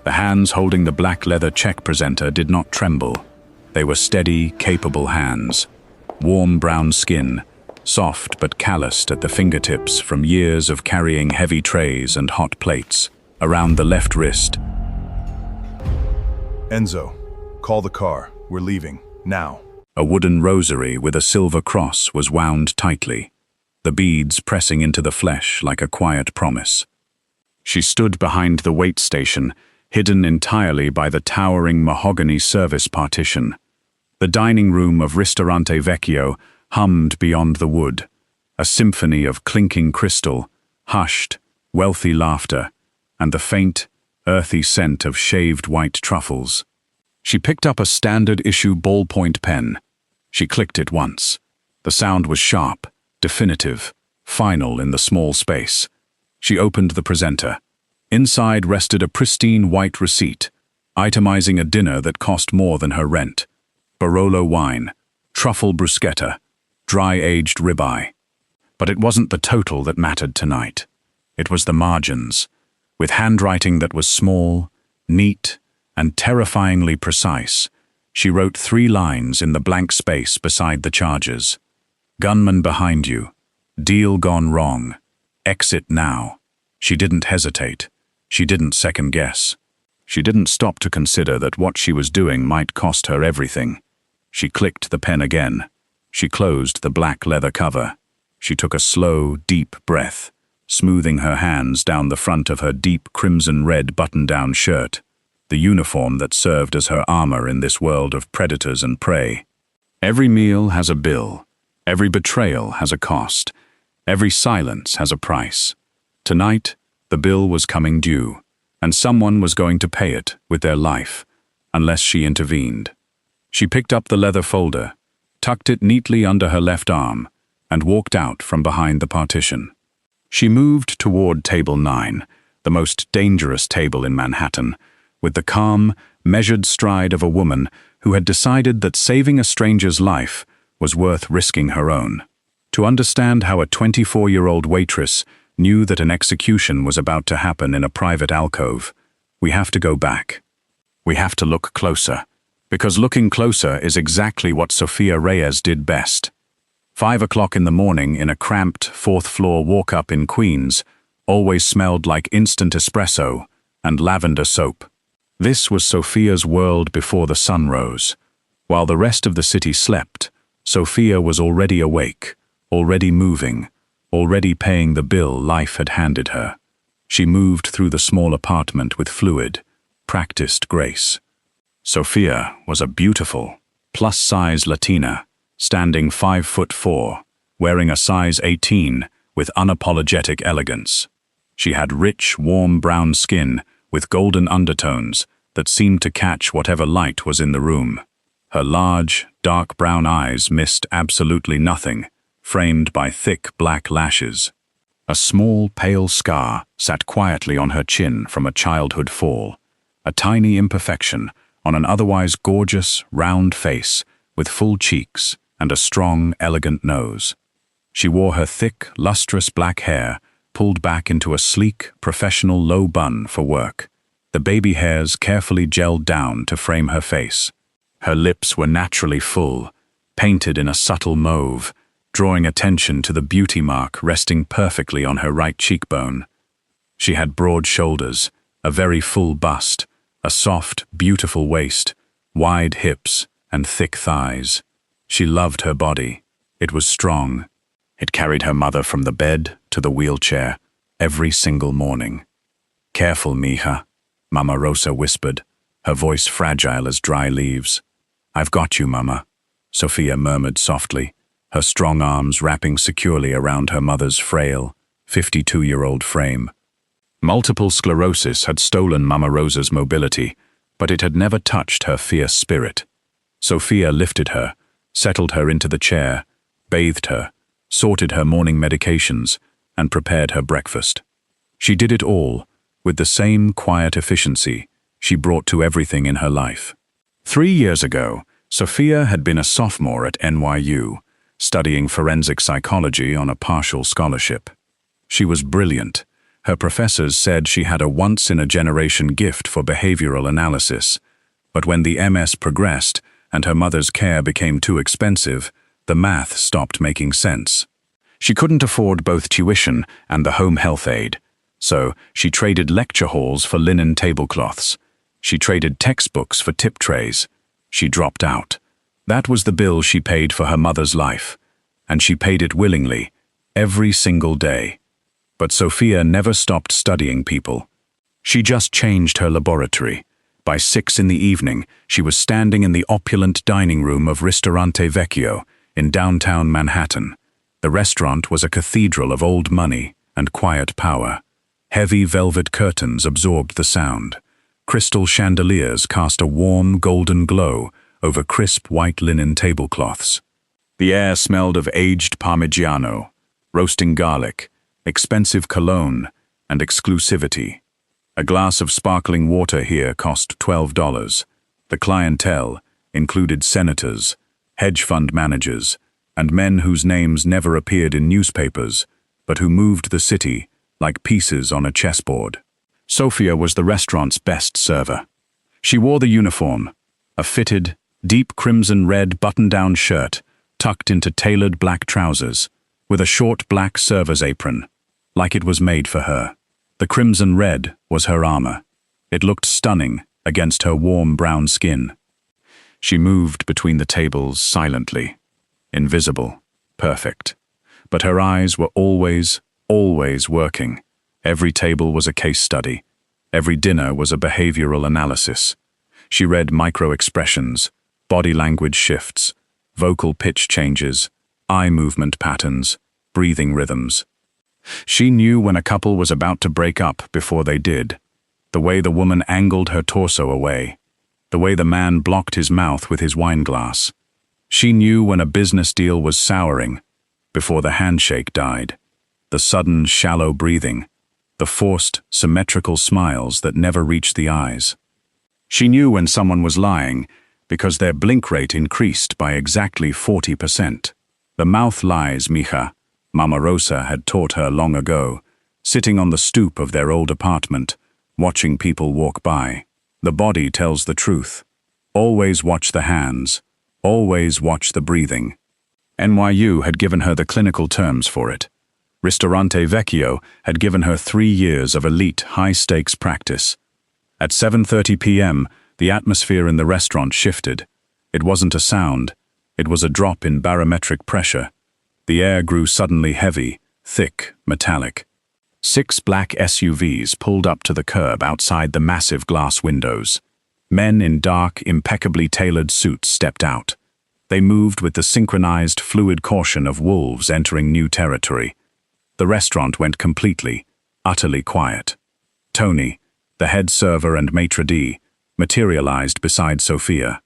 The hands holding the black leather check presenter did not tremble. They were steady, capable hands. Warm brown skin, soft but calloused at the fingertips from years of carrying heavy trays and hot plates. Around the left wrist. Enzo, call the car. We're leaving, now. A wooden rosary with a silver cross was wound tightly, the beads pressing into the flesh like a quiet promise. She stood behind the wait station, hidden entirely by the towering mahogany service partition. The dining room of Ristorante Vecchio hummed beyond the wood, a symphony of clinking crystal, hushed, wealthy laughter, and the faint, earthy scent of shaved white truffles. She picked up a standard-issue ballpoint pen. She clicked it once. The sound was sharp, definitive, final in the small space. She opened the presenter. Inside rested a pristine white receipt, itemizing a dinner that cost more than her rent. Barolo wine, truffle bruschetta, dry-aged ribeye. But it wasn't the total that mattered tonight. It was the margins, with handwriting that was small, neat, and terrifyingly precise. She wrote 3 lines in the blank space beside the charges. Gunman behind you. Deal gone wrong. Exit now. She didn't hesitate. She didn't second guess. She didn't stop to consider that what she was doing might cost her everything. She clicked the pen again. She closed the black leather cover. She took a slow, deep breath, smoothing her hands down the front of her deep crimson-red button-down shirt, the uniform that served as her armor in this world of predators and prey. Every meal has a bill. Every betrayal has a cost. Every silence has a price. Tonight, the bill was coming due, and someone was going to pay it with their life, unless she intervened. She picked up the leather folder, tucked it neatly under her left arm, and walked out from behind the partition. She moved toward table 9, the most dangerous table in Manhattan, with the calm, measured stride of a woman who had decided that saving a stranger's life was worth risking her own. To understand how a 24-year-old waitress knew that an execution was about to happen in a private alcove, we have to go back. We have to look closer, because looking closer is exactly what Sofia Reyes did best. 5 o'clock in the morning in a cramped 4th-floor walk-up in Queens always smelled like instant espresso and lavender soap. This was Sofia's world before the sun rose. While the rest of the city slept, Sofia was already awake, already moving, already paying the bill life had handed her. She moved through the small apartment with fluid, practiced grace. Sofia was a beautiful, plus-size Latina, standing 5'4", wearing a size 18 with unapologetic elegance. She had rich, warm brown skin with golden undertones that seemed to catch whatever light was in the room. Her large, dark brown eyes missed absolutely nothing, framed by thick black lashes. A small, pale scar sat quietly on her chin from a childhood fall, a tiny imperfection on an otherwise gorgeous, round face with full cheeks and a strong, elegant nose. She wore her thick, lustrous black hair pulled back into a sleek, professional low bun for work, the baby hairs carefully gelled down to frame her face. Her lips were naturally full, painted in a subtle mauve, drawing attention to the beauty mark resting perfectly on her right cheekbone. She had broad shoulders, a very full bust, a soft, beautiful waist, wide hips, and thick thighs. She loved her body. It was strong. It carried her mother from the bed to the wheelchair every single morning. "Careful, mija," Mama Rosa whispered, her voice fragile as dry leaves. "I've got you, Mama," Sofia murmured softly, her strong arms wrapping securely around her mother's frail, 52-year-old frame. Multiple sclerosis had stolen Mama Rosa's mobility, but it had never touched her fierce spirit. Sofia lifted her, settled her into the chair, bathed her, sorted her morning medications, and prepared her breakfast. She did it all, with the same quiet efficiency she brought to everything in her life. 3 years ago, Sofia had been a sophomore at NYU, studying forensic psychology on a partial scholarship. She was brilliant, Her professors said she had a once-in-a-generation gift for behavioral analysis. But when the MS progressed and her mother's care became too expensive, the math stopped making sense. She couldn't afford both tuition and the home health aid. So she traded lecture halls for linen tablecloths. She traded textbooks for tip trays. She dropped out. That was the bill she paid for her mother's life. And she paid it willingly, every single day. But Sophia never stopped studying people. She just changed her laboratory. By 6 in the evening, she was standing in the opulent dining room of Ristorante Vecchio in downtown Manhattan. The restaurant was a cathedral of old money and quiet power. Heavy velvet curtains absorbed the sound. Crystal chandeliers cast a warm golden glow over crisp white linen tablecloths. The air smelled of aged Parmigiano, roasting garlic, expensive cologne, and exclusivity. A glass of sparkling water here cost $12. The clientele included senators, hedge fund managers, and men whose names never appeared in newspapers, but who moved the city like pieces on a chessboard. Sophia was the restaurant's best server. She wore the uniform, a fitted, deep crimson-red button-down shirt tucked into tailored black trousers, with a short black server's apron, like it was made for her. The crimson red was her armor. It looked stunning against her warm brown skin. She moved between the tables silently, invisible, perfect. But her eyes were always working. Every table was a case study. Every dinner was a behavioral analysis. She read micro-expressions, body language shifts, vocal pitch changes, eye movement patterns, breathing rhythms. She knew when a couple was about to break up before they did, the way the woman angled her torso away, the way the man blocked his mouth with his wineglass. She knew when a business deal was souring, before the handshake died, the sudden shallow breathing, the forced, symmetrical smiles that never reached the eyes. She knew when someone was lying because their blink rate increased by exactly 40%. The mouth lies, mija, Mama Rosa had taught her long ago, sitting on the stoop of their old apartment, watching people walk by. The body tells the truth. Always watch the hands. Always watch the breathing. NYU had given her the clinical terms for it. Ristorante Vecchio had given her 3 years of elite, high-stakes practice. At 7:30 p.m., the atmosphere in the restaurant shifted. It wasn't a sound. It was a drop in barometric pressure. The air grew suddenly heavy, thick, metallic. 6 black SUVs pulled up to the curb outside the massive glass windows. Men in dark, impeccably tailored suits stepped out. They moved with the synchronized, fluid caution of wolves entering new territory. The restaurant went completely, utterly quiet. Tony, the head server and maitre d', materialized beside Sophia.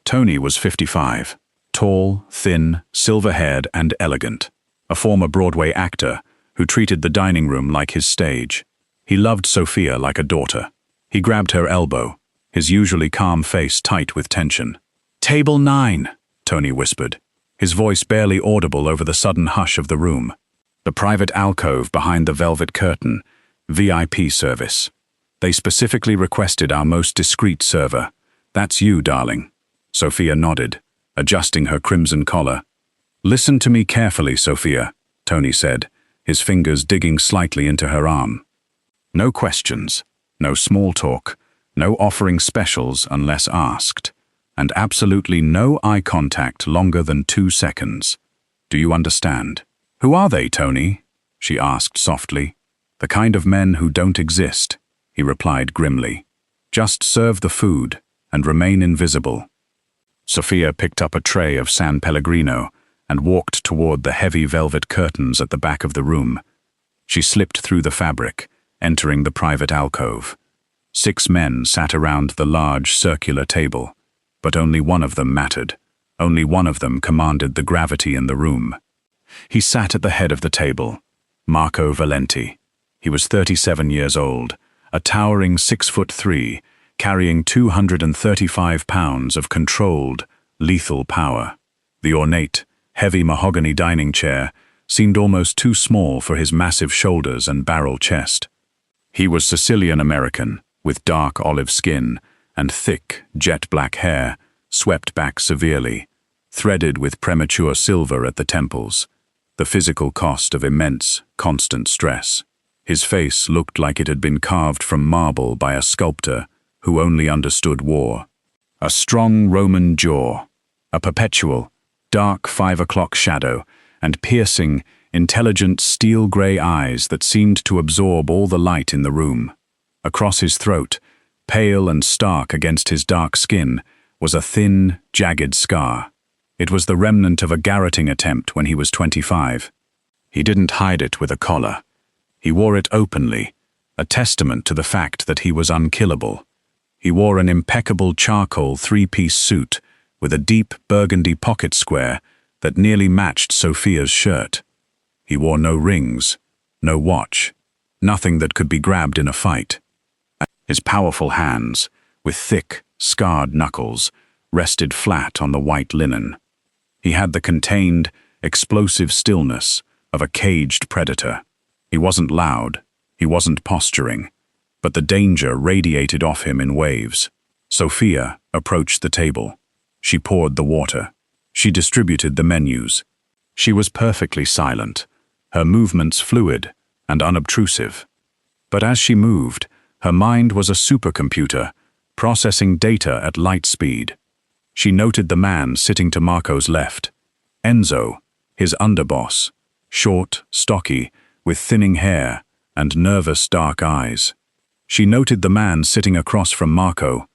Tony was 55. Tall, thin, silver-haired, and elegant. A former Broadway actor who treated the dining room like his stage. He loved Sophia like a daughter. He grabbed her elbow, his usually calm face tight with tension. "Table 9, Tony whispered, his voice barely audible over the sudden hush of the room. The private alcove behind the velvet curtain, VIP service. They specifically requested our most discreet server. That's you, darling." Sophia nodded, adjusting her crimson collar. "Listen to me carefully, Sophia," Tony said, his fingers digging slightly into her arm. "No questions, no small talk, no offering specials unless asked, and absolutely no eye contact longer than 2 seconds. Do you understand?" "Who are they, Tony?" she asked softly. "The kind of men who don't exist," he replied grimly. "Just serve the food and remain invisible." Sophia picked up a tray of San Pellegrino and walked toward the heavy velvet curtains at the back of the room. She slipped through the fabric, entering the private alcove. 6 men sat around the large circular table, but only one of them mattered. Only one of them commanded the gravity in the room. He sat at the head of the table, Marco Valenti. He was 37 years old, a towering 6'3", carrying 235 pounds of controlled, lethal power. The ornate, heavy mahogany dining chair seemed almost too small for his massive shoulders and barrel chest. He was Sicilian-American, with dark olive skin and thick, jet-black hair, swept back severely, threaded with premature silver at the temples, the physical cost of immense, constant stress. His face looked like it had been carved from marble by a sculptor who only understood war. A strong Roman jaw, a perpetual, dark 5 o'clock shadow, and piercing, intelligent steel-grey eyes that seemed to absorb all the light in the room. Across his throat, pale and stark against his dark skin, was a thin, jagged scar. It was the remnant of a garroting attempt when he was 25. He didn't hide it with a collar. He wore it openly, a testament to the fact that he was unkillable. He wore an impeccable charcoal 3-piece suit with a deep burgundy pocket square that nearly matched Sophia's shirt. He wore no rings, no watch, nothing that could be grabbed in a fight. His powerful hands, with thick, scarred knuckles, rested flat on the white linen. He had the contained, explosive stillness of a caged predator. He wasn't loud, he wasn't posturing, but the danger radiated off him in waves. Sophia approached the table. She poured the water. She distributed the menus. She was perfectly silent, her movements fluid and unobtrusive. But as she moved, her mind was a supercomputer, processing data at light speed. She noted the man sitting to Marco's left. Enzo, his underboss, short, stocky, with thinning hair and nervous dark eyes. She noted the man sitting across from Marco,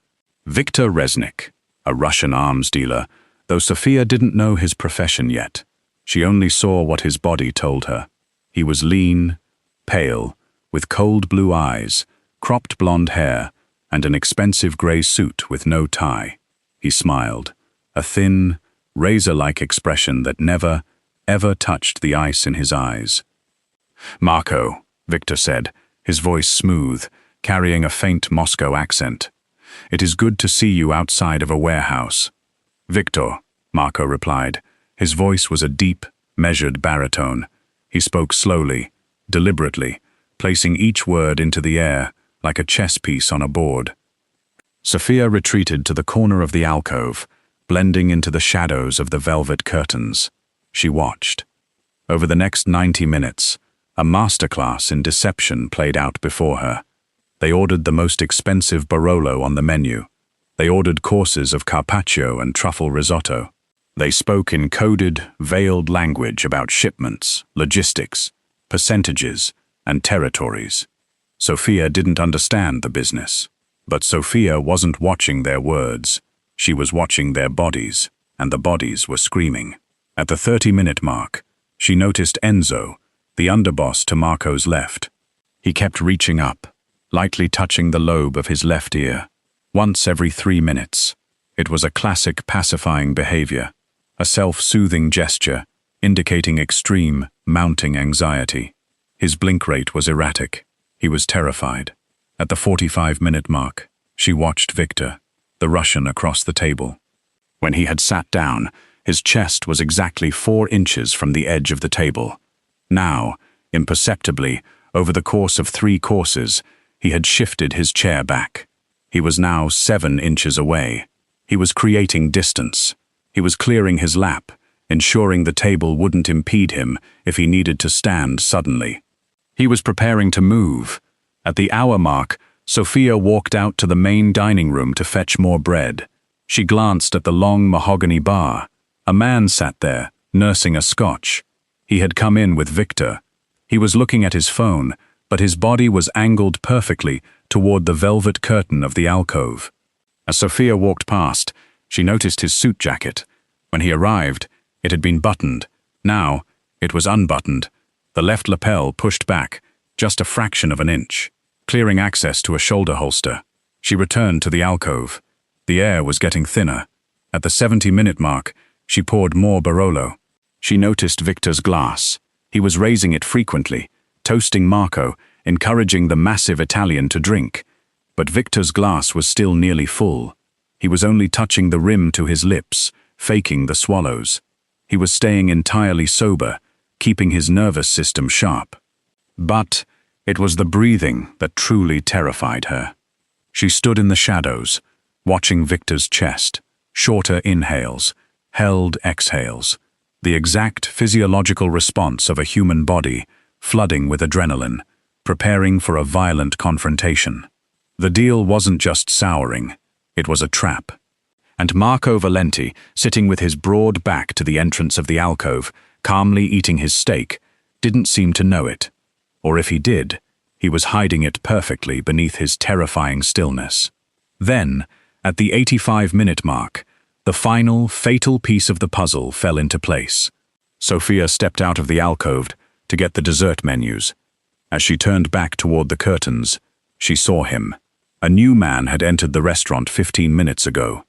Viktor Resnik, a Russian arms dealer, though Sophia didn't know his profession yet. She only saw what his body told her. He was lean, pale, with cold blue eyes, cropped blonde hair, and an expensive grey suit with no tie. He smiled, a thin, razor-like expression that never, ever touched the ice in his eyes. "Marco," Viktor said, his voice smooth, carrying a faint Moscow accent. "It is good to see you outside of a warehouse." "Viktor," Marco replied. His voice was a deep, measured baritone. He spoke slowly, deliberately, placing each word into the air like a chess piece on a board. Sophia retreated to the corner of the alcove, blending into the shadows of the velvet curtains. She watched. Over the next 90 minutes, a masterclass in deception played out before her. They ordered the most expensive Barolo on the menu. They ordered courses of carpaccio and truffle risotto. They spoke in coded, veiled language about shipments, logistics, percentages, and territories. Sophia didn't understand the business. But Sophia wasn't watching their words. She was watching their bodies, and the bodies were screaming. At the 30-minute mark, she noticed Enzo, the underboss to Marco's left. He kept reaching up, lightly touching the lobe of his left ear, once every 3 minutes. It was a classic pacifying behavior, a self-soothing gesture, indicating extreme, mounting anxiety. His blink rate was erratic. He was terrified. At the 45-minute mark, she watched Viktor, the Russian across the table. When he had sat down, his chest was exactly 4 inches from the edge of the table. Now, imperceptibly, over the course of 3 courses, he had shifted his chair back. He was now 7 inches away. He was creating distance. He was clearing his lap, ensuring the table wouldn't impede him if he needed to stand suddenly. He was preparing to move. At the hour mark, Sophia walked out to the main dining room to fetch more bread. She glanced at the long mahogany bar. A man sat there, nursing a scotch. He had come in with Viktor. He was looking at his phone, but his body was angled perfectly toward the velvet curtain of the alcove. As Sophia walked past, she noticed his suit jacket. When he arrived, it had been buttoned. Now, it was unbuttoned, the left lapel pushed back, just a fraction of an inch, clearing access to a shoulder holster. She returned to the alcove. The air was getting thinner. At the 70-minute mark, she poured more Barolo. She noticed Viktor's glass. He was raising it frequently, toasting Marco, encouraging the massive Italian to drink. But Viktor's glass was still nearly full. He was only touching the rim to his lips, faking the swallows. He was staying entirely sober, keeping his nervous system sharp. But It was the breathing that truly terrified her. She stood in the shadows, watching Victor's chest, shorter inhales, held exhales, the exact physiological response of a human body, flooding with adrenaline, preparing for a violent confrontation. The deal wasn't just souring, it was a trap. And Marco Valenti, sitting with his broad back to the entrance of the alcove, calmly eating his steak, didn't seem to know it. Or if he did, he was hiding it perfectly beneath his terrifying stillness. Then, at the 85-minute mark, the final, fatal piece of the puzzle fell into place. Sophia stepped out of the alcove to get the dessert menus. As she turned back toward the curtains, she saw him. A new man had entered the restaurant 15 minutes ago.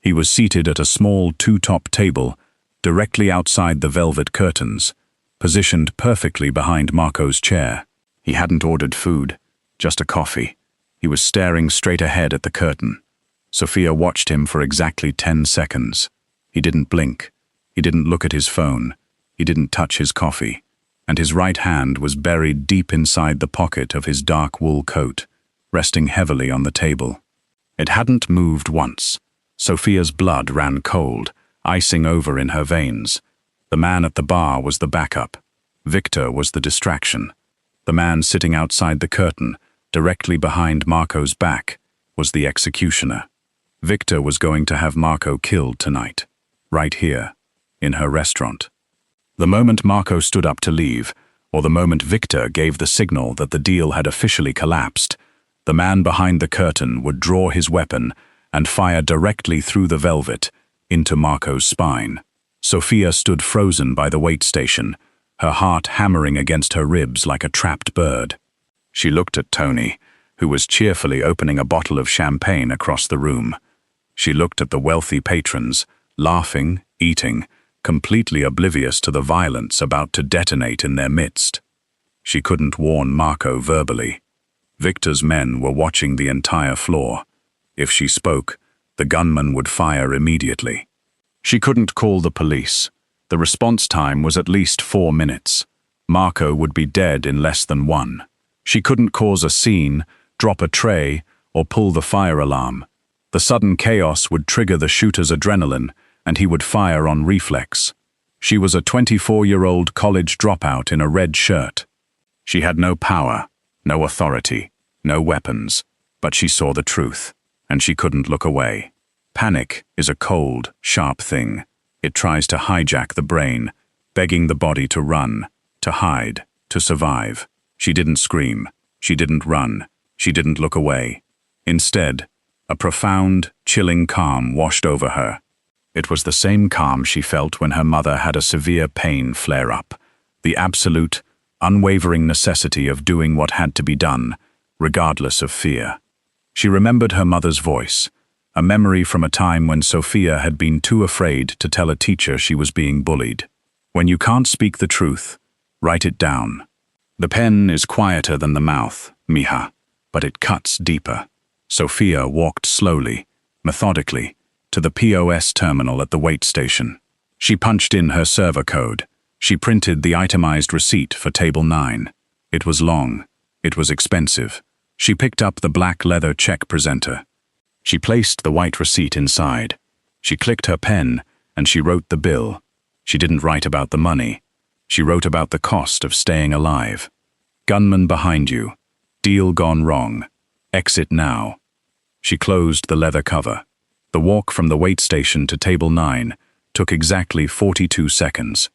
He was seated at a small two-top table, directly outside the velvet curtains, positioned perfectly behind Marco's chair. He hadn't ordered food, just a coffee. He was staring straight ahead at the curtain. Sophia watched him for exactly 10 seconds. He didn't blink. He didn't look at his phone. He didn't touch his coffee. And his right hand was buried deep inside the pocket of his dark wool coat, resting heavily on the table. It hadn't moved once. Sophia's blood ran cold, icing over in her veins. The man at the bar was the backup. Victor was the distraction. The man sitting outside the curtain, directly behind Marco's back, was the executioner. Victor was going to have Marco killed tonight, right here, in her restaurant. The moment Marco stood up to leave, or the moment Victor gave the signal that the deal had officially collapsed, the man behind the curtain would draw his weapon and fire directly through the velvet, into Marco's spine. Sophia stood frozen by the wait station, her heart hammering against her ribs like a trapped bird. She looked at Tony, who was cheerfully opening a bottle of champagne across the room. She looked at the wealthy patrons, laughing, eating, completely oblivious to the violence about to detonate in their midst. She couldn't warn Marco verbally. Victor's men were watching the entire floor. If she spoke, the gunman would fire immediately. She couldn't call the police. The response time was at least 4 minutes. Marco would be dead in less than 1. She couldn't cause a scene, drop a tray, or pull the fire alarm. The sudden chaos would trigger the shooter's adrenaline, and he would fire on reflex. She was a 24-year-old college dropout in a red shirt. She had no power, no authority, no weapons, but she saw the truth, and she couldn't look away. Panic is a cold, sharp thing. It tries to hijack the brain, begging the body to run, to hide, to survive. She didn't scream. She didn't run. She didn't look away. Instead, a profound, chilling calm washed over her. It was the same calm she felt when her mother had a severe pain flare up, the absolute, unwavering necessity of doing what had to be done, regardless of fear. She remembered her mother's voice, a memory from a time when Sophia had been too afraid to tell a teacher she was being bullied. When you can't speak the truth, write it down. The pen is quieter than the mouth, mija, but it cuts deeper. Sophia walked slowly, methodically, to the POS terminal at the wait station. She punched in her server code. She printed the itemized receipt for table 9. It was long. It was expensive. She picked up the black leather check presenter. She placed the white receipt inside. She clicked her pen, and she wrote the bill. She didn't write about the money. She wrote about the cost of staying alive. Gunman behind you. Deal gone wrong. Exit now. She closed the leather cover. The walk from the wait station to table 9 took exactly 42 seconds.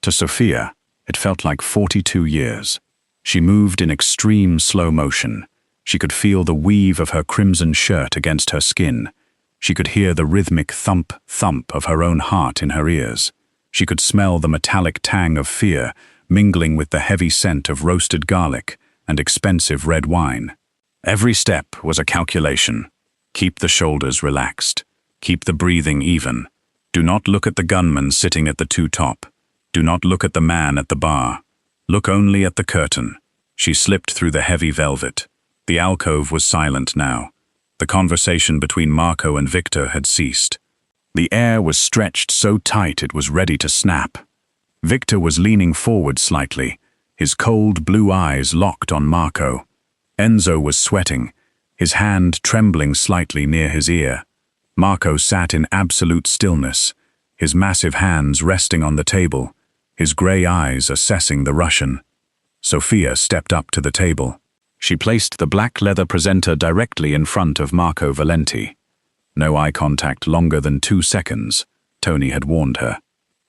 To Sophia, it felt like 42 years. She moved in extreme slow motion. She could feel the weave of her crimson shirt against her skin. She could hear the rhythmic thump, thump of her own heart in her ears. She could smell the metallic tang of fear mingling with the heavy scent of roasted garlic and expensive red wine. Every step was a calculation. Keep the shoulders relaxed. Keep the breathing even. Do not look at the gunman sitting at the two-top. Do not look at the man at the bar. Look only at the curtain. She slipped through the heavy velvet. The alcove was silent now. The conversation between Marco and Victor had ceased. The air was stretched so tight it was ready to snap. Victor was leaning forward slightly, his cold blue eyes locked on Marco. Enzo was sweating, his hand trembling slightly near his ear. Marco sat in absolute stillness, his massive hands resting on the table, his grey eyes assessing the Russian. Sofia stepped up to the table. She placed the black leather presenter directly in front of Marco Valenti. No eye contact longer than 2 seconds, Tony had warned her.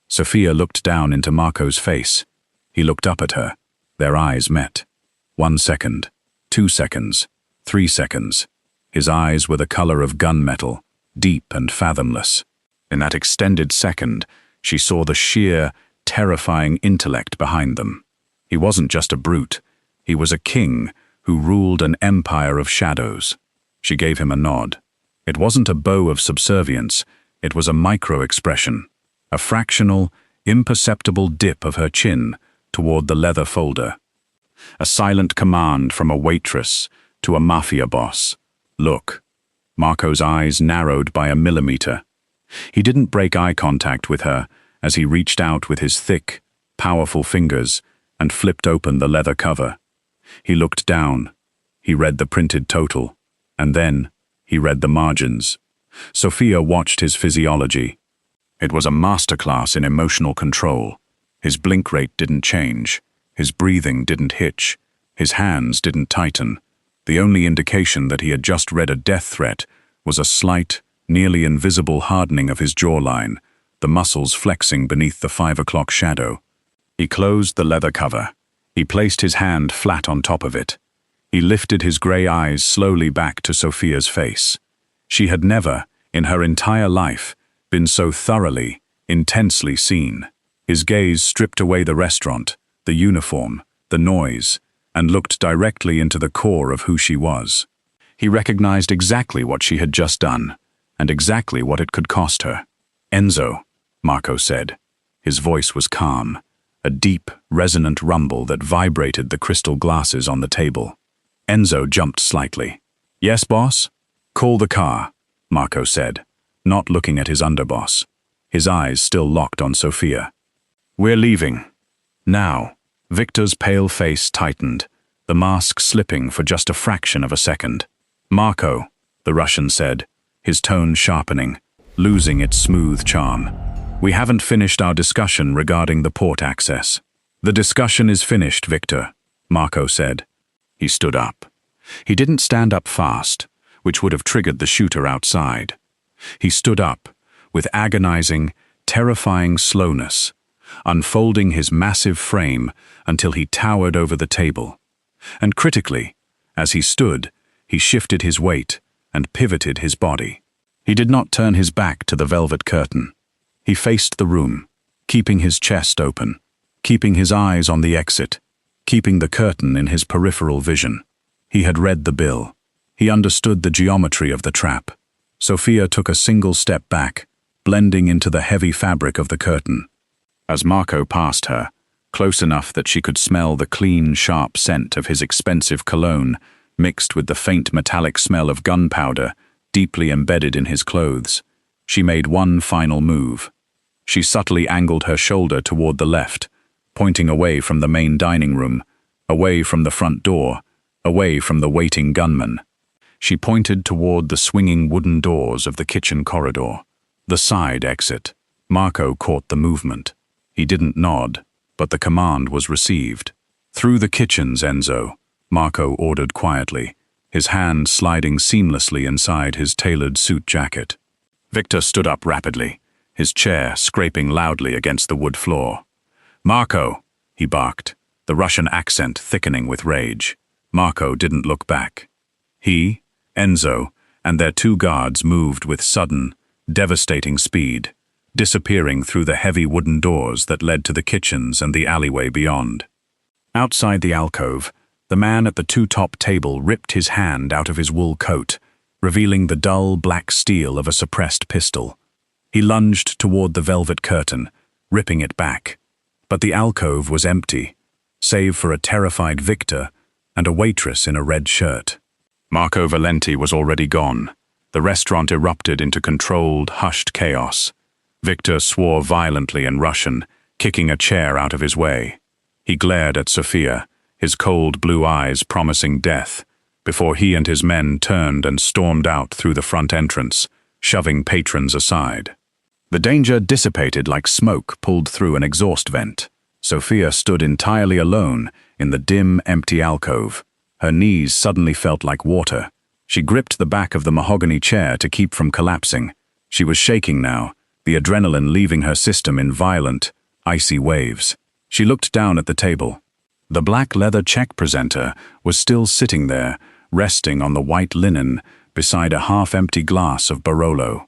Sofia looked down into Marco's face. He looked up at her. Their eyes met. 1 second, 2 seconds, 3 seconds. His eyes were the color of gunmetal, deep and fathomless. In that extended second, she saw the sheer, terrifying intellect behind them. He wasn't just a brute. He was a king who ruled an empire of shadows. She gave him a nod. It wasn't a bow of subservience. It was a micro-expression, a fractional, imperceptible dip of her chin toward the leather folder. A silent command from a waitress to a mafia boss. Look. Marco's eyes narrowed by a millimeter. He didn't break eye contact with her as he reached out with his thick, powerful fingers and flipped open the leather cover. He looked down. He read the printed total. And then he read the margins. Sofia watched his physiology. It was a masterclass in emotional control. His blink rate didn't change. His breathing didn't hitch. His hands didn't tighten. The only indication that he had just read a death threat was a slight, nearly invisible hardening of his jawline, the muscles flexing beneath the 5 o'clock shadow. He closed the leather cover. He placed his hand flat on top of it. He lifted his grey eyes slowly back to Sofia's face. She had never, in her entire life, been so thoroughly, intensely seen. His gaze stripped away the restaurant, the uniform, the noise, and looked directly into the core of who she was. He recognized exactly what she had just done, and exactly what it could cost her. "Enzo," Marco said. His voice was calm, a deep, resonant rumble that vibrated the crystal glasses on the table. Enzo jumped slightly. "Yes, boss?" "Call the car," Marco said, not looking at his underboss, his eyes still locked on Sofia. "We're leaving. Now." Victor's pale face tightened, the mask slipping for just a fraction of a second. "Marco," the Russian said, his tone sharpening, losing its smooth charm. "We haven't finished our discussion regarding the port access." "The discussion is finished, Victor," Marco said. He stood up. He didn't stand up fast, which would have triggered the shooter outside. He stood up, with agonizing, terrifying slowness, unfolding his massive frame until he towered over the table. And critically, as he stood, he shifted his weight and pivoted his body. He did not turn his back to the velvet curtain. He faced the room, keeping his chest open, keeping his eyes on the exit, keeping the curtain in his peripheral vision. He had read the bill. He understood the geometry of the trap. Sofia took a single step back, blending into the heavy fabric of the curtain. As Marco passed her, close enough that she could smell the clean, sharp scent of his expensive cologne, mixed with the faint metallic smell of gunpowder deeply embedded in his clothes, she made one final move. She subtly angled her shoulder toward the left, pointing away from the main dining room, away from the front door, away from the waiting gunman. She pointed toward the swinging wooden doors of the kitchen corridor, the side exit. Marco caught the movement. He didn't nod, but the command was received. "Through the kitchens, Enzo," Marco ordered quietly, his hand sliding seamlessly inside his tailored suit jacket. Victor stood up rapidly, his chair scraping loudly against the wood floor. "Marco," he barked, the Russian accent thickening with rage. Marco didn't look back. He, Enzo, and their 2 guards moved with sudden, devastating speed, disappearing through the heavy wooden doors that led to the kitchens and the alleyway beyond. Outside the alcove, the man at the 2-top table ripped his hand out of his wool coat, revealing the dull black steel of a suppressed pistol. He lunged toward the velvet curtain, ripping it back. But the alcove was empty, save for a terrified Victor and a waitress in a red shirt. Marco Valenti was already gone. The restaurant erupted into controlled, hushed chaos. Victor swore violently in Russian, kicking a chair out of his way. He glared at Sophia, his cold blue eyes promising death, before he and his men turned and stormed out through the front entrance, shoving patrons aside. The danger dissipated like smoke pulled through an exhaust vent. Sophia stood entirely alone in the dim, empty alcove. Her knees suddenly felt like water. She gripped the back of the mahogany chair to keep from collapsing. She was shaking now, the adrenaline leaving her system in violent, icy waves. She looked down at the table. The black leather check presenter was still sitting there, resting on the white linen beside a half-empty glass of Barolo.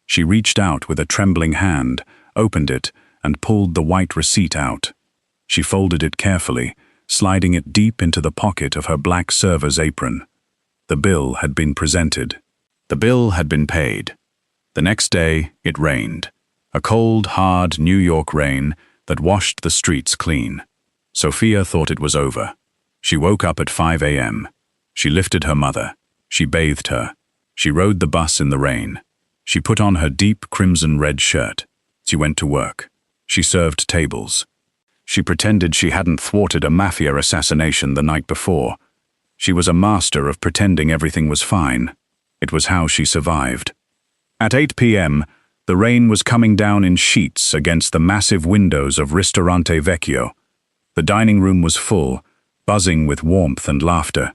She reached out with a trembling hand, opened it, and pulled the white receipt out. She folded it carefully, sliding it deep into the pocket of her black server's apron. The bill had been presented. The bill had been paid. The next day, it rained. A cold, hard New York rain that washed the streets clean. Sophia thought it was over. She woke up at 5 a.m. She lifted her mother. She bathed her. She rode the bus in the rain. She put on her deep crimson-red shirt. She went to work. She served tables. She pretended she hadn't thwarted a Mafia assassination the night before. She was a master of pretending everything was fine. It was how she survived. At 8 p.m., the rain was coming down in sheets against the massive windows of Ristorante Vecchio. The dining room was full, buzzing with warmth and laughter.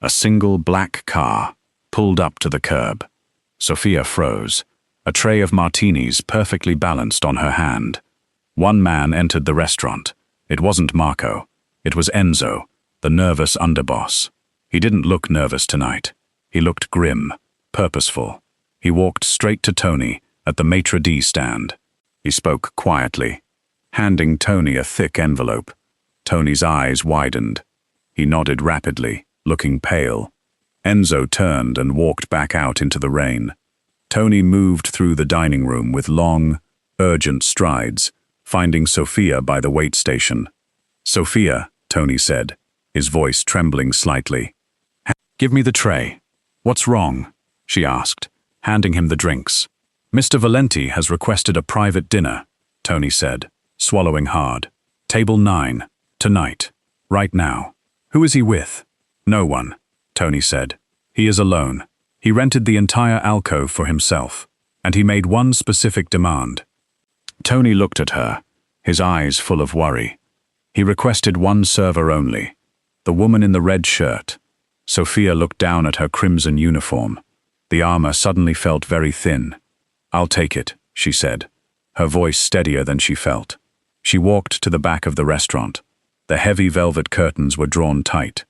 A single black car pulled up to the curb. Sophia froze, a tray of martinis perfectly balanced on her hand. One man entered the restaurant. It wasn't Marco. It was Enzo, the nervous underboss. He didn't look nervous tonight. He looked grim, purposeful. He walked straight to Tony at the maitre d' stand. He spoke quietly, handing Tony a thick envelope. Tony's eyes widened. He nodded rapidly, looking pale. Enzo turned and walked back out into the rain. Tony moved through the dining room with long, urgent strides, finding Sophia by the wait station. "Sophia," Tony said, his voice trembling slightly. "Give me the tray." "What's wrong?" she asked, handing him the drinks. "Mr. Valenti has requested a private dinner," Tony said, swallowing hard. "Table 9, tonight, right now." "Who is he with?" "No one," Tony said. "He is alone. He rented the entire alcove for himself, and he made one specific demand." Tony looked at her, his eyes full of worry. He requested one server only, the woman in the red shirt. Sophia looked down at her crimson uniform. The armor suddenly felt very thin. "I'll take it," she said, her voice steadier than she felt. She walked to the back of the restaurant. The heavy velvet curtains were drawn tight.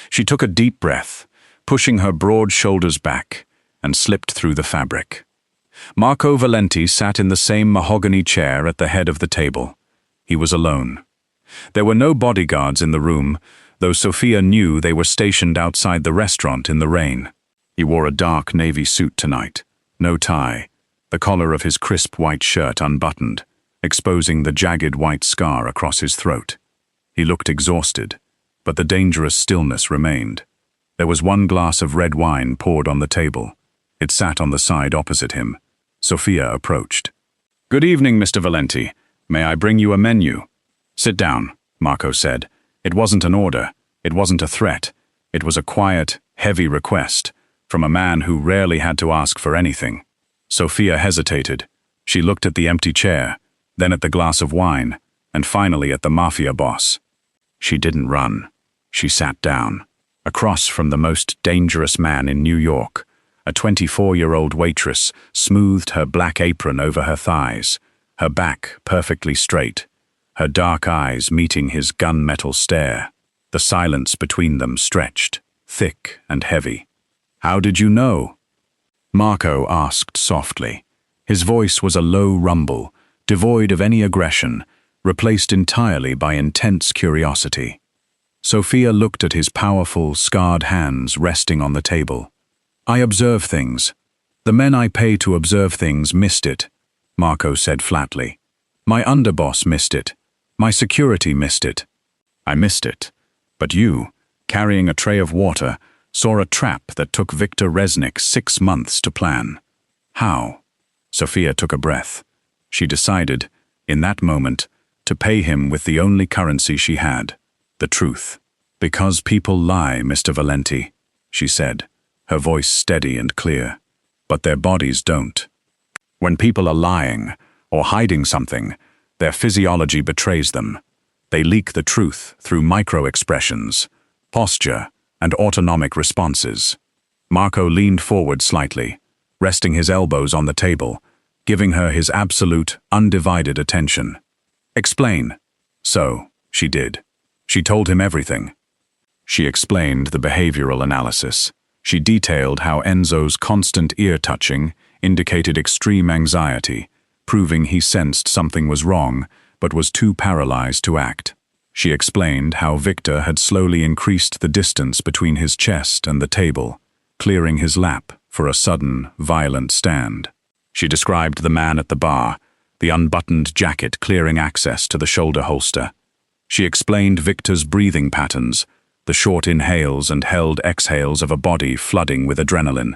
She took a deep breath, pushing her broad shoulders back, and slipped through the fabric. Marco Valenti sat in the same mahogany chair at the head of the table. He was alone. There were no bodyguards in the room, though Sophia knew they were stationed outside the restaurant in the rain. He wore a dark navy suit tonight, no tie, the collar of his crisp white shirt unbuttoned, exposing the jagged white scar across his throat. He looked exhausted, but the dangerous stillness remained. There was one glass of red wine poured on the table. It sat on the side opposite him. Sophia approached. "Good evening, Mr. Valenti. May I bring you a menu?" "Sit down," Marco said. It wasn't an order. It wasn't a threat. It was a quiet, heavy request from a man who rarely had to ask for anything. Sophia hesitated. She looked at the empty chair, then at the glass of wine, and finally at the Mafia boss. She didn't run. She sat down, across from the most dangerous man in New York. A 24-year-old waitress smoothed her black apron over her thighs, her back perfectly straight, her dark eyes meeting his gunmetal stare. The silence between them stretched, thick and heavy. "How did you know?" Marco asked softly. His voice was a low rumble, devoid of any aggression, replaced entirely by intense curiosity. Sophia looked at his powerful, scarred hands resting on the table. "I observe things. The men I pay to observe things missed it," Marco said flatly. "My underboss missed it. My security missed it. I missed it. But you, carrying a tray of water, saw a trap that took Victor Resnick 6 months to plan. How?" Sophia took a breath. She decided, in that moment, to pay him with the only currency she had, the truth. "Because people lie, Mr. Valenti," she said, her voice steady and clear. "But their bodies don't. When people are lying or hiding something, their physiology betrays them. They leak the truth through micro-expressions, posture, and autonomic responses." Marco leaned forward slightly, resting his elbows on the table, giving her his absolute, undivided attention. "Explain." So, she did. She told him everything. She explained the behavioral analysis. She detailed how Enzo's constant ear-touching indicated extreme anxiety, proving he sensed something was wrong, but was too paralyzed to act. She explained how Victor had slowly increased the distance between his chest and the table, clearing his lap for a sudden, violent stand. She described the man at the bar, the unbuttoned jacket clearing access to the shoulder holster. She explained Victor's breathing patterns, the short inhales and held exhales of a body flooding with adrenaline.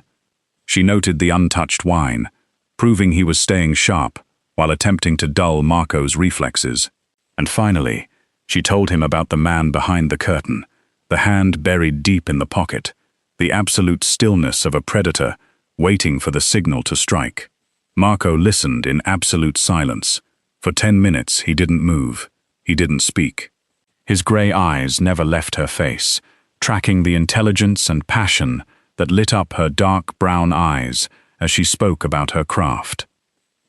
She noted the untouched wine, proving he was staying sharp while attempting to dull Marco's reflexes. And finally, she told him about the man behind the curtain, the hand buried deep in the pocket, the absolute stillness of a predator waiting for the signal to strike. Marco listened in absolute silence. For 10 minutes he didn't move. He didn't speak. His grey eyes never left her face, tracking the intelligence and passion that lit up her dark brown eyes as she spoke about her craft.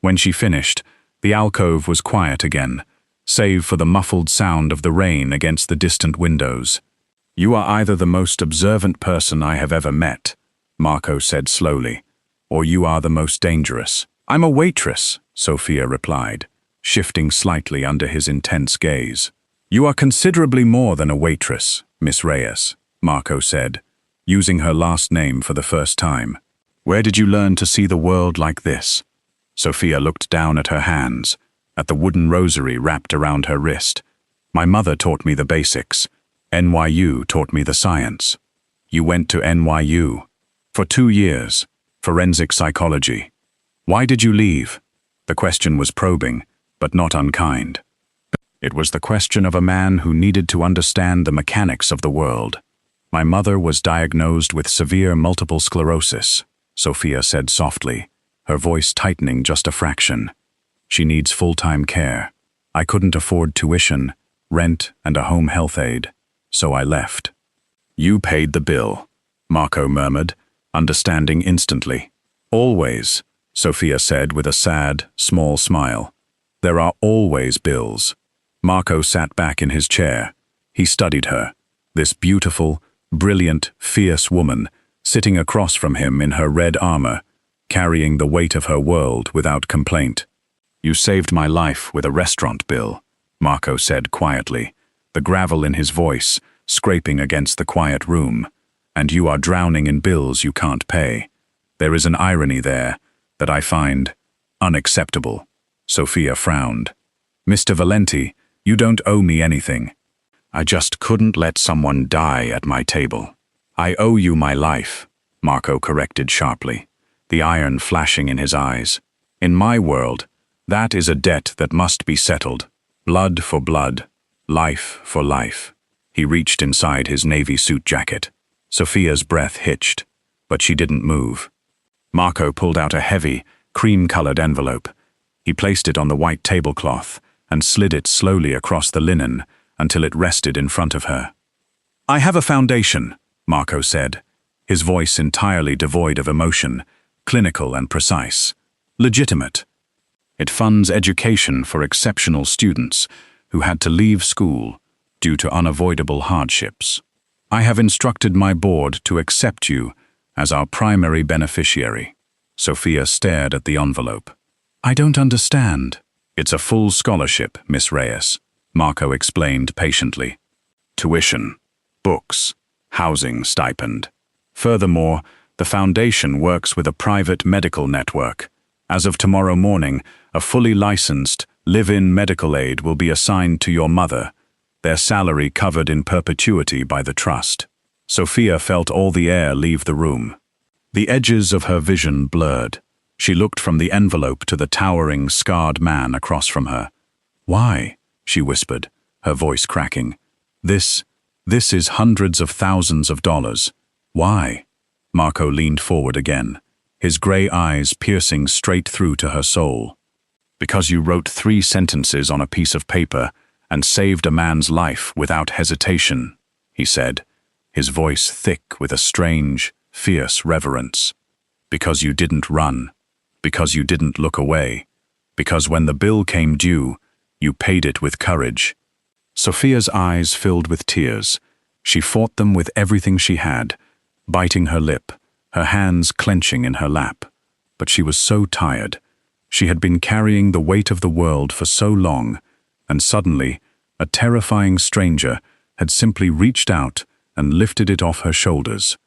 When she finished, the alcove was quiet again, save for the muffled sound of the rain against the distant windows. "You are either the most observant person I have ever met," Marco said slowly, "or you are the most dangerous." "I'm a waitress," Sophia replied, shifting slightly under his intense gaze. "You are considerably more than a waitress, Miss Reyes," Marco said, using her last name for the first time. "Where did you learn to see the world like this?" Sophia looked down at her hands, at the wooden rosary wrapped around her wrist. "My mother taught me the basics. NYU taught me the science." "You went to NYU?" "For 2 years. Forensic psychology." "Why did you leave?" The question was probing, but not unkind. It was the question of a man who needed to understand the mechanics of the world. "My mother was diagnosed with severe multiple sclerosis," Sophia said softly, her voice tightening just a fraction. "She needs full-time care. I couldn't afford tuition, rent, and a home health aide, so I left." "You paid the bill," Marco murmured, understanding instantly. "Always," Sophia said with a sad, small smile. "There are always bills." Marco sat back in his chair. He studied her, this beautiful, brilliant, fierce woman, sitting across from him in her red armor, carrying the weight of her world without complaint. "You saved my life with a restaurant bill," Marco said quietly, the gravel in his voice scraping against the quiet room. "And you are drowning in bills you can't pay. There is an irony there that I find unacceptable." Sophia frowned. "Mr. Valenti, you don't owe me anything. I just couldn't let someone die at my table." "I owe you my life," Marco corrected sharply, the iron flashing in his eyes. "In my world, that is a debt that must be settled. Blood for blood, life for life." He reached inside his navy suit jacket. Sophia's breath hitched, but she didn't move. Marco pulled out a heavy, cream-colored envelope. He placed it on the white tablecloth and slid it slowly across the linen until it rested in front of her. "I have a foundation," Marco said, his voice entirely devoid of emotion, clinical and precise. "Legitimate. It funds education for exceptional students who had to leave school due to unavoidable hardships. I have instructed my board to accept you as our primary beneficiary." Sophia stared at the envelope. "I don't understand." "It's a full scholarship, Miss Reyes," Marco explained patiently. "Tuition, books, housing stipend. Furthermore, the foundation works with a private medical network. As of tomorrow morning, a fully licensed, live-in medical aid will be assigned to your mother, their salary covered in perpetuity by the trust." Sophia felt all the air leave the room. The edges of her vision blurred. She looked from the envelope to the towering, scarred man across from her. Why? she whispered, her voice cracking. This is hundreds of thousands of dollars. Why? Marco leaned forward again, his grey eyes piercing straight through to her soul. Because you wrote 3 sentences on a piece of paper and saved a man's life without hesitation, he said, his voice thick with a strange, fierce reverence. Because you didn't run, because you didn't look away, because when the bill came due, you paid it with courage. Sophia's eyes filled with tears. She fought them with everything she had, biting her lip, her hands clenching in her lap. But she was so tired. She had been carrying the weight of the world for so long, and suddenly, a terrifying stranger had simply reached out and lifted it off her shoulders.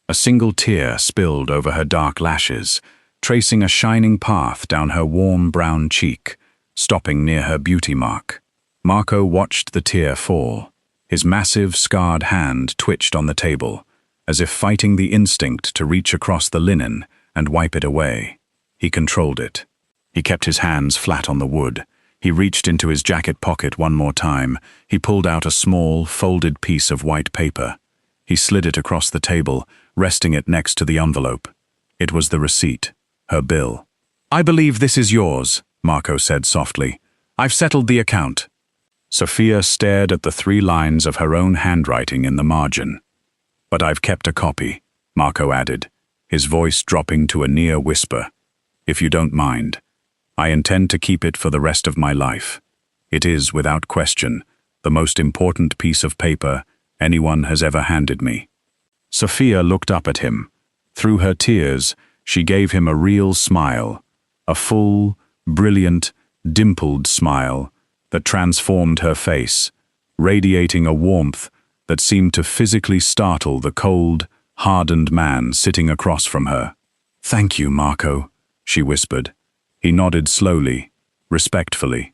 A single tear spilled over her dark lashes, tracing a shining path down her warm brown cheek, stopping near her beauty mark. Marco watched the tear fall. His massive, scarred hand twitched on the table, as if fighting the instinct to reach across the linen and wipe it away. He controlled it. He kept his hands flat on the wood. He reached into his jacket pocket one more time. He pulled out a small, folded piece of white paper. He slid it across the table, resting it next to the envelope. It was the receipt, her bill. "I believe this is yours," Marco said softly. "I've settled the account." Sophia stared at the 3 lines of her own handwriting in the margin. "But I've kept a copy," Marco added, his voice dropping to a near whisper. "If you don't mind, I intend to keep it for the rest of my life. It is, without question, the most important piece of paper anyone has ever handed me." Sophia looked up at him. Through her tears, she gave him a real smile, a full, brilliant, dimpled smile that transformed her face, radiating a warmth that seemed to physically startle the cold, hardened man sitting across from her. "Thank you, Marco," she whispered. He nodded slowly, respectfully.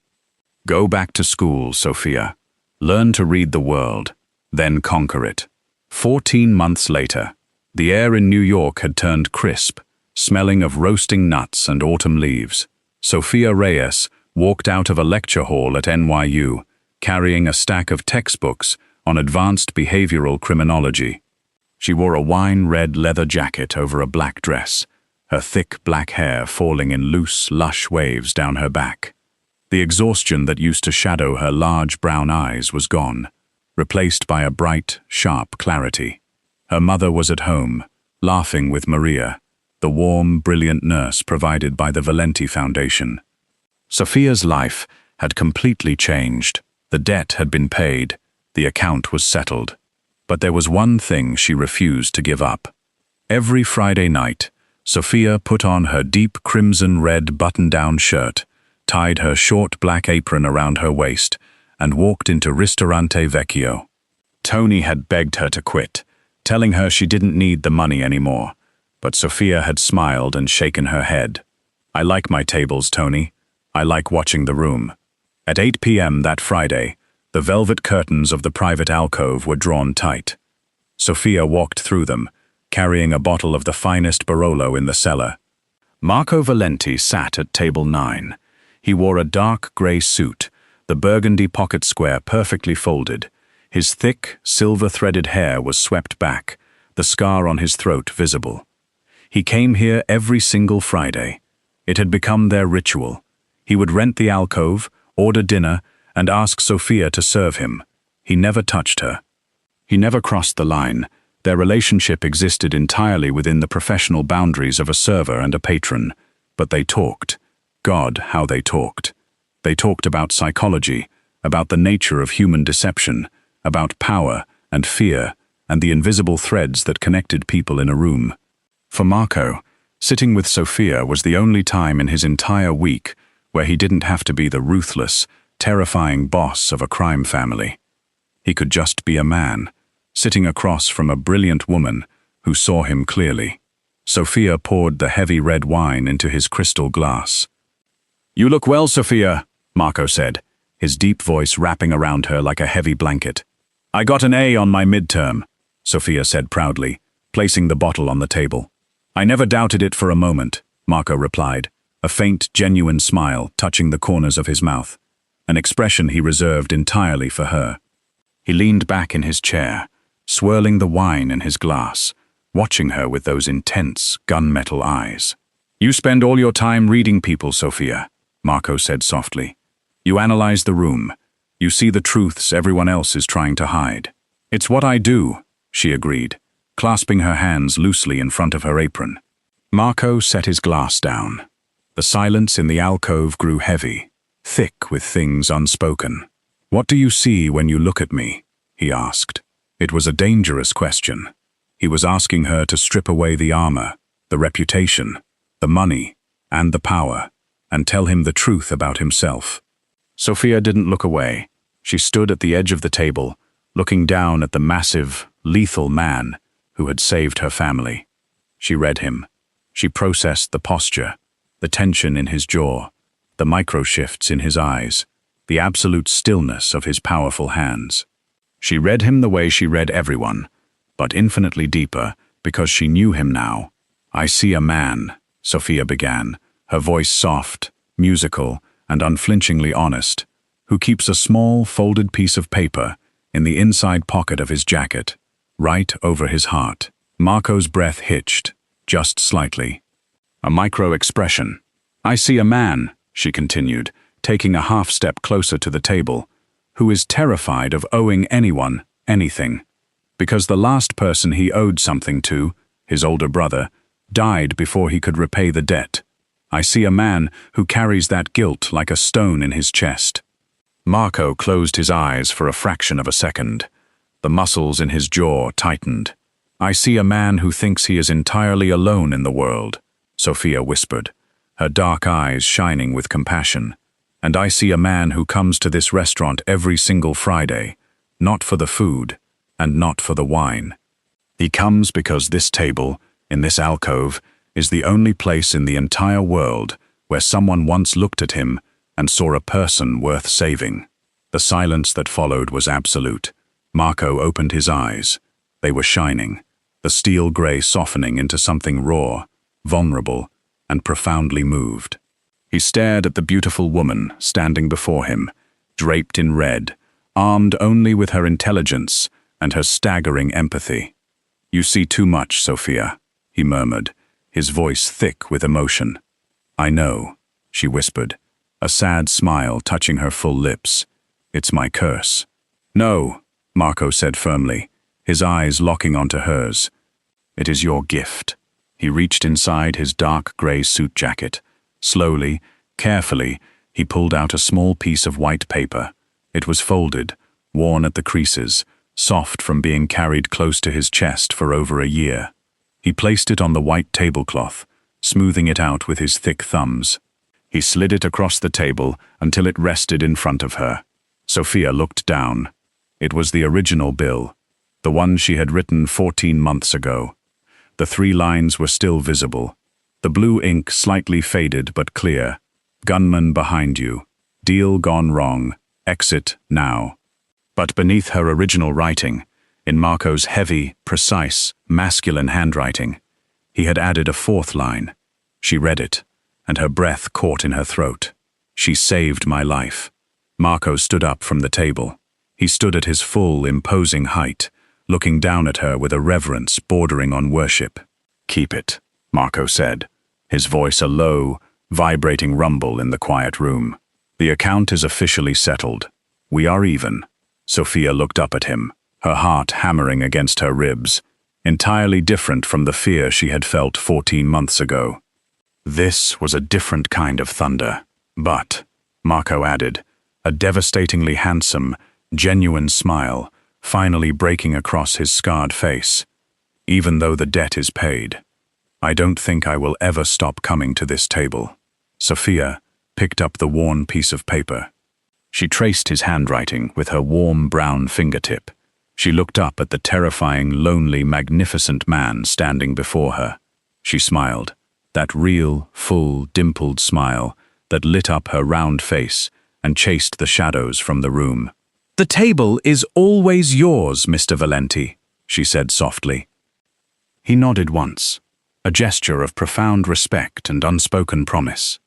"Go back to school, Sophia. Learn to read the world, then conquer it." 14 months later, the air in New York had turned crisp, smelling of roasting nuts and autumn leaves. Sophia Reyes walked out of a lecture hall at NYU, carrying a stack of textbooks on advanced behavioral criminology. She wore a wine-red leather jacket over a black dress, her thick black hair falling in loose, lush waves down her back. The exhaustion that used to shadow her large brown eyes was gone, replaced by a bright, sharp clarity. Her mother was at home, laughing with Maria, the warm, brilliant nurse provided by the Valenti Foundation. Sophia's life had completely changed. The debt had been paid, the account was settled. But there was one thing she refused to give up. Every Friday night, Sophia put on her deep crimson-red button-down shirt, tied her short black apron around her waist, and walked into Ristorante Vecchio. Tony had begged her to quit, telling her she didn't need the money anymore, but Sophia had smiled and shaken her head. "I like my tables, Tony. I like watching the room." At 8 p.m. that Friday, the velvet curtains of the private alcove were drawn tight. Sophia walked through them, carrying a bottle of the finest Barolo in the cellar. Marco Valenti sat at table 9. He wore a dark grey suit, the burgundy pocket square perfectly folded. His thick, silver-threaded hair was swept back, the scar on his throat visible. He came here every single Friday. It had become their ritual. He would rent the alcove, order dinner, and ask Sophia to serve him. He never touched her. He never crossed the line. Their relationship existed entirely within the professional boundaries of a server and a patron. But they talked. God, how they talked. They talked about psychology, about the nature of human deception, about power and fear, and the invisible threads that connected people in a room. For Marco, sitting with Sophia was the only time in his entire week where he didn't have to be the ruthless, terrifying boss of a crime family. He could just be a man, sitting across from a brilliant woman who saw him clearly. Sophia poured the heavy red wine into his crystal glass. "You look well, Sophia," Marco said, his deep voice wrapping around her like a heavy blanket. "I got an A on my midterm," Sophia said proudly, placing the bottle on the table. "I never doubted it for a moment," Marco replied, a faint, genuine smile touching the corners of his mouth. an expression he reserved entirely for her. He leaned back in his chair, swirling the wine in his glass, watching her with those intense, gunmetal eyes. "You spend all your time reading people, Sophia," Marco said softly. "You analyze the room. You see the truths everyone else is trying to hide." "It's what I do," she agreed, clasping her hands loosely in front of her apron. Marco set his glass down. The silence in the alcove grew heavy, thick with things unspoken. "What do you see when you look at me?" he asked. It was a dangerous question. He was asking her to strip away the armor, the reputation, the money, and the power, and tell him the truth about himself. Sophia didn't look away. She stood at the edge of the table, looking down at the massive, lethal man who had saved her family. She read him. She processed the posture, the tension in his jaw, the micro-shifts in his eyes, the absolute stillness of his powerful hands. She read him the way she read everyone, but infinitely deeper because she knew him now. "I see a man," Sophia began, her voice soft, musical, and unflinchingly honest, "who keeps a small, folded piece of paper in the inside pocket of his jacket, right over his heart." Marco's breath hitched, just slightly. A micro-expression. "I see a man," she continued, taking a half-step closer to the table, "who is terrified of owing anyone anything, because the last person he owed something to, his older brother, died before he could repay the debt. I see a man who carries that guilt like a stone in his chest." Marco closed his eyes for a fraction of a second. The muscles in his jaw tightened. "I see a man who thinks he is entirely alone in the world," Sophia whispered, her dark eyes shining with compassion. "And I see a man who comes to this restaurant every single Friday, not for the food, and not for the wine. He comes because this table, in this alcove, is the only place in the entire world where someone once looked at him and saw a person worth saving." The silence that followed was absolute. Marco opened his eyes. They were shining, the steel gray softening into something raw, vulnerable, and profoundly moved. He stared at the beautiful woman standing before him, draped in red, armed only with her intelligence and her staggering empathy. "You see too much, Sophia," he murmured, his voice thick with emotion. "I know," she whispered, a sad smile touching her full lips. "It's my curse." "No," Marco said firmly, his eyes locking onto hers. "It is your gift." He reached inside his dark gray suit jacket. Slowly, carefully, he pulled out a small piece of white paper. It was folded, worn at the creases, soft from being carried close to his chest for over a year. He placed it on the white tablecloth, smoothing it out with his thick thumbs. He slid it across the table until it rested in front of her. Sophia looked down. It was the original bill, the one she had written 14 months ago. The 3 lines were still visible. The blue ink slightly faded but clear. "Gunman behind you. Deal gone wrong. Exit now." But beneath her original writing, in Marco's heavy, precise, masculine handwriting, he had added a 4th line. She read it, and her breath caught in her throat. "She saved my life." Marco stood up from the table. He stood at his full, imposing height, looking down at her with a reverence bordering on worship. "Keep it," Marco said, his voice a low, vibrating rumble in the quiet room. "The account is officially settled. We are even." Sophia looked up at him, her heart hammering against her ribs, entirely different from the fear she had felt 14 months ago. This was a different kind of thunder. But, Marco added, a devastatingly handsome, genuine smile finally breaking across his scarred face. "Even though the debt is paid, I don't think I will ever stop coming to this table." Sophia picked up the worn piece of paper. She traced his handwriting with her warm brown fingertip. She looked up at the terrifying, lonely, magnificent man standing before her. She smiled, that real, full, dimpled smile that lit up her round face and chased the shadows from the room. "The table is always yours, Mr. Valenti," she said softly. He nodded once, a gesture of profound respect and unspoken promise.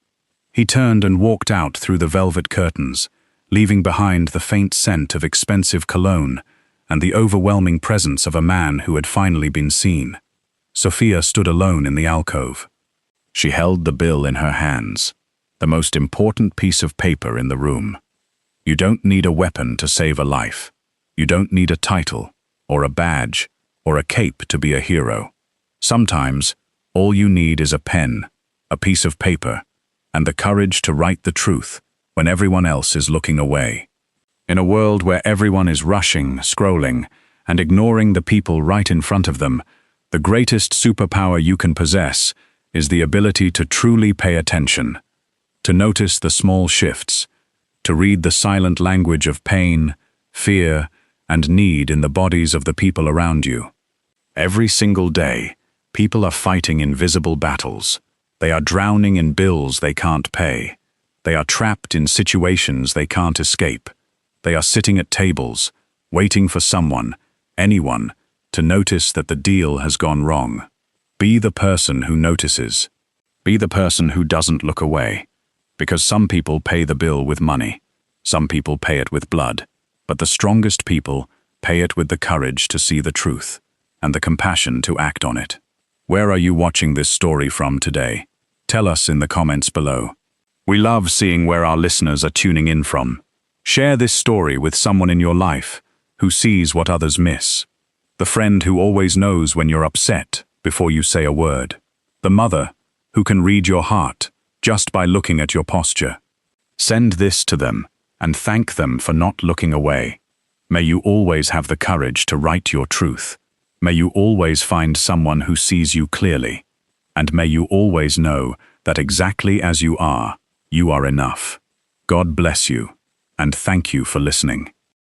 He turned and walked out through the velvet curtains, leaving behind the faint scent of expensive cologne and the overwhelming presence of a man who had finally been seen. Sophia stood alone in the alcove. She held the bill in her hands, the most important piece of paper in the room. You don't need a weapon to save a life. You don't need a title, or a badge, or a cape to be a hero. Sometimes, all you need is a pen, a piece of paper, and the courage to write the truth when everyone else is looking away. In a world where everyone is rushing, scrolling, and ignoring the people right in front of them, the greatest superpower you can possess is the ability to truly pay attention, to notice the small shifts, to read the silent language of pain, fear, and need in the bodies of the people around you. Every single day, people are fighting invisible battles. They are drowning in bills they can't pay. They are trapped in situations they can't escape. They are sitting at tables, waiting for someone, anyone, to notice that the deal has gone wrong. Be the person who notices. Be the person who doesn't look away. Because some people pay the bill with money. Some people pay it with blood. But the strongest people pay it with the courage to see the truth and the compassion to act on it. Where are you watching this story from today? Tell us in the comments below. We love seeing where our listeners are tuning in from. Share this story with someone in your life who sees what others miss. The friend who always knows when you're upset before you say a word. The mother who can read your heart just by looking at your posture. Send this to them and thank them for not looking away. May you always have the courage to write your truth. May you always find someone who sees you clearly. And may you always know that exactly as you are enough. God bless you, and thank you for listening.